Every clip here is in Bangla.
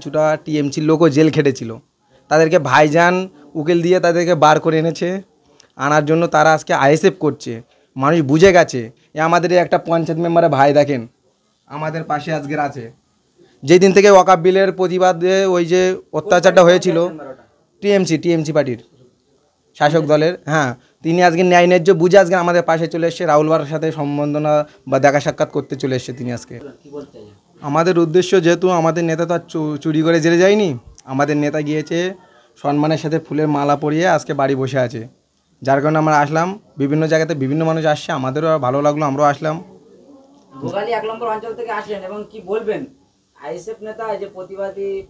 কিছুটা টিএমসির লোকও জেল খেটেছিল, তাদেরকে ভাইজান উকিল দিয়ে তাদেরকে বার করে এনেছে। আনার জন্য তারা আজকে আইএসএফ করছে। মানুষ বুঝে গেছে এ আমাদের একটা পঞ্চায়েত মেম্বারে ভাই দেখেন আমাদের পাশে আজকের আছে। যেই দিন থেকে ওয়াকফ বিলের প্রতিবাদে ওই যে অত্যাচারটা হয়েছিল, টিএমসি পার্টির শাসক দলের, হ্যাঁ, তিনি আজকে ন্যায় ন্যায্য বুঝে আজকে আমাদের পাশে চলে এসছে। রাহুল বাবার সাথে সম্বন্ধনা বা দেখা সাক্ষাৎ করতে চলে এসছে তিনি আজকে। আমাদের উদ্দেশ্য, যেহেতু আমাদের নেতা তো আর চুরি করে জেলে যায়নি, আমাদের নেতা গিয়েছে সম্মানের সাথে ফুলের মালা পরিয়ে আজকে বাড়ি বসে আছে, যার কারণে আমরা আসলাম। বিভিন্ন জায়গাতে বিভিন্ন মানুষ আসছে, আমাদেরও ভালো লাগলো, আমরাও আসলাম। ভোগালী 1 নম্বর অঞ্চল থেকে আসলেন এবং কি বলবেন আইএসএফ নেতা যে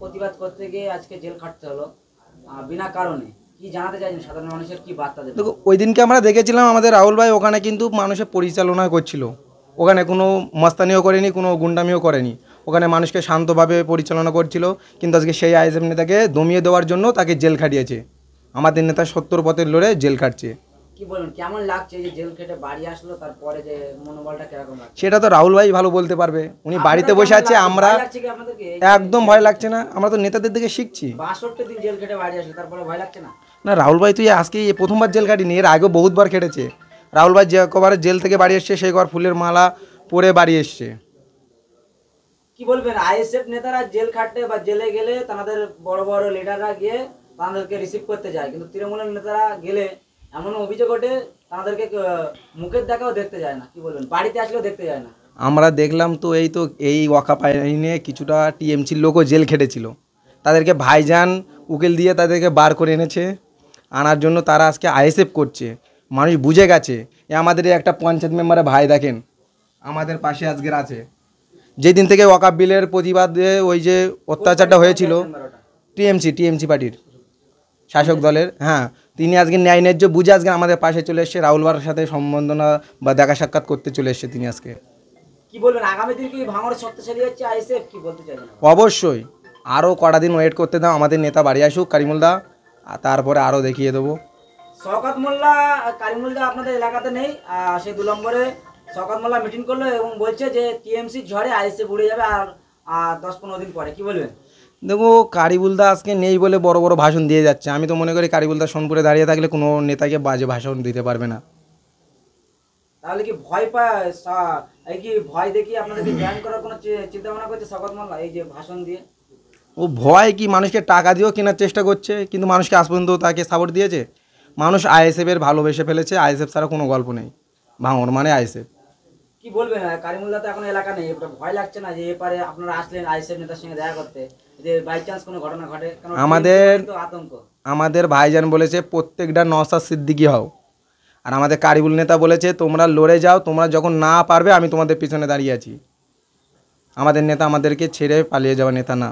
প্রতিবাদ করতে গিয়ে আজকে জেল খাটতে হলো বিনা কারণে, কি জানাতে চাইছেন সাধারণ মানুষের কি বার্তা দেবেন? দেখো, ওই দিনকে আমরা দেখেছিলাম আমাদের রাহুল ভাই ওখানে কিন্তু মানুষের পরিচালনা করছিল, ওখানে কোনো মস্তানিও করেনি, কোনো গুন্ডামিও করেনি, ওখানে মানুষকে শান্তভাবে পরিচালনা করছিল। কিন্তু আজকে সেই আইএসএফ নেতাকে দমিয়ে দেওয়ার জন্য তাকে জেল খাটিয়েছে। আমাদের নেতা 70 পথের লড়ে জেল খাটছে। কি বলুন, কেমন লাগছে যে জেল খেটে বাড়ি আসলো, তারপরে যে মনোবলটা কিরকম লাগছে? সেটা তো রাহুল ভাই ভালো বলতে পারবে, উনি বাড়িতে বসে আছে। আমরা একদম ভয় লাগছে না, আমরা তো নেতাদের দিকে শিখছি। 62 দিন জেল খেটে বাড়ি আসলো, তারপরে ভয় লাগছে না? না, রাহুল ভাই তুই আজকে প্রথমবার জেল কাটিনি, এর আগেও বহুতবার কেটেছে। রাহুল ভাই যে কবার জেল থেকে বাড়ি এসছে সেই কবার ফুলের মালা পরে বাড়ি এসছে। কি বলবেন আইএসএফ নেতারা জেল খাটতে বা জেলে গেলে তাদের বড় বড় লিডাররা গিয়ে তাদেরকে রিসিভ করতে যায়, কিন্তু তৃণমূলের নেতারা গেলে এমন অভিযোগ ওঠে তাদেরকে মুখের দেখাও দেখতে যায় না, কি বলবেন বাড়িতে আসলেও দেখতে যায় না? আমরা দেখলাম তো এই ওয়াকফ আইনে কিছুটা টিএমসির লোকও জেল খেটেছিল, তাদেরকে ভাইজান উকিল দিয়ে তাদেরকে বার করে এনেছে। আনার জন্য তারা আজকে আইএসএফ করছে। মানুষ বুঝে গেছে এ আমাদের একটা পঞ্চায়েত মেম্বারে ভাই দেখেন আমাদের পাশে আজকের আছে। যেই দিন থেকে ওয়াকফ বিলের প্রতিবাদে ওই যে অত্যাচারটা হয়েছিল, টিএমসি পার্টির শাসক দলের, হ্যাঁ, তিনি আজকে ন্যায় ন্যায্য বুঝে আজকে আমাদের পাশে চলে এসছে। রাহুল বাবার সাথে সম্বন্ধনা বা দেখা সাক্ষাৎ করতে চলে এসছে তিনি আজকে। কি বলবেন আগামী দিন কি ভাঙড় শক্তিশালী হচ্ছে আইএসএফ, কি বলতে চাইবেন? অবশ্যই আরও কটা দিন ওয়েট করতে দাও, আমাদের নেতা বাড়ি আসুক কারিমুল দা, তারপরে আরও দেখিয়ে দেবো। শওকত মোল্লা কারিমুল দা আপনাদের এলাকাতে নেই, সে 2 নম্বরে শওকত মোল্লা মিটিং করলো এবং বলছে যে টিএমসি ঝড়ে আইএসএফ উড়ে যাবে আর 10-15 দিন পরে, কি বলবেন? দেখো, কারিবুলদা আজকে নেই বলে বড় বড় ভাষণ দিয়ে যাচ্ছে। আমি তো মনে করি কারিবুলদা সোনপুরে দাঁড়িয়ে থাকলে কোনো নেতাকে বাজে ভাষণ দিতে পারবে না। তাহলে কি ভয় পায়, এই কি ভয় দেখি আপনাদেরকে জয়েন করার কোনো চিন্তা ভাবনা করছে শওকত মোল্লা এই যে ভাষণ দিয়ে? ও ভয় কি, মানুষকে টাকা দিয়েও কেনার চেষ্টা করছে, কিন্তু মানুষকে আজ পর্যন্ত তাকে সাপোর্ট দিয়েছে? মানুষ আইএসএফের ভালোবেসে ফেলেছে, আইএসএফ ছাড়া কোনো গল্প নেই, ভাঙড় মানে আইএসএফ। কি বলবেন কারিমুল্লাহ তো এখন এলাকা নেই, ভয় লাগছে না যে এপারে আপনারা আসলেন আইএসএফ নেতার সঙ্গে দেখা করতে, যে বাই চান্স কোনো ঘটনা ঘটে? আমাদের ভাইজান বলেছে প্রত্যেকটা নওশাদ সিদ্দিকী হও, আর আমাদের কারিবুল নেতা বলেছে তোমরা লড়ে যাও, তোমরা যখন না পারবে আমি তোমাদের পিছনে দাঁড়িয়ে আছি। আমাদের নেতা আমাদেরকে ছেড়ে পালিয়ে যাওয়া নেতা না,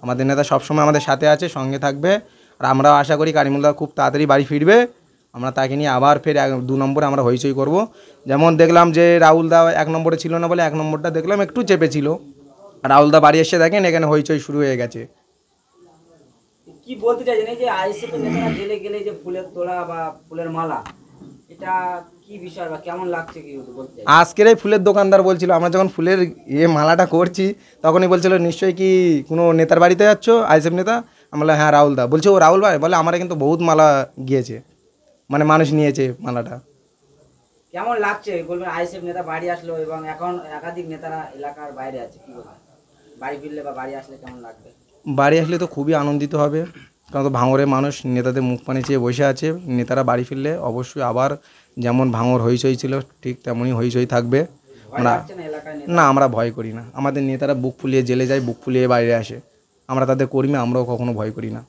আমাদের নেতা সবসময় আমাদের সাথে আছে, সঙ্গে থাকবে। আর আমরাও আশা করি কারিমুল্লাহ খুব তাড়াতাড়ি বাড়ি ফিরবে, আমরা তাকে নিয়ে আবার ফের 2 নম্বরে আমরা হইচই করব। যেমন দেখলাম যে রাহুলদা 1 নম্বরে ছিল না বলে 1 নম্বরটা দেখলাম একটু চেপেছিল, রাহুলদা বাড়ি এসে দেখেন এখানে হইচই শুরু হয়ে গেছে। কি বলতে চাইছেন এই যে আইএসএফ নেতারা জেলে গেলে যে ফুলের তোড়া বা ফুলের মালা, এটা কি বিষয় বা কেমন লাগছে কি বলতে? আজকের এই ফুলের দোকানদার বলছিল, আমরা যখন ফুলের মালাটা করছি তখনই বলছিল নিশ্চয়ই কি কোনো নেতার বাড়িতে যাচ্ছ আইএসএফ নেতা? আমরা বললাম হ্যাঁ রাহুলদা। বলছে ও রাহুল ভাই? বলে আমার কিন্তু বহুত মালা গিয়েছে, মানে মানুষ নিয়েছে মালাটা। কেমন লাগছে বলবেন আইএসএফ নেতা বাড়ি আসলো এবং এখন একাধিক নেতারা এলাকার বাইরে আছে, কি বলবেন বাড়ি ফিরলে বা বাড়ি আসলে কেমন লাগবে? বাড়ি আসলে তো খুবই আনন্দিত হবে, কারণ তো ভাঙড়ের মানুষ নেতাদের মুখ পানে চেয়ে বসে আছে। নেতারা বাড়ি ফিরলে অবশ্যই আবার যেমন ভাঙড় হইচই ছিল ঠিক তেমনই হইচই থাকবে। না, আমরা ভয় করি না, আমাদের নেতারা বুক ফুলিয়ে জেলে যায়, বুক ফুলিয়ে বাইরে আসে, আমরা তাদের কর্মী, আমরাও কখনো ভয় করি না।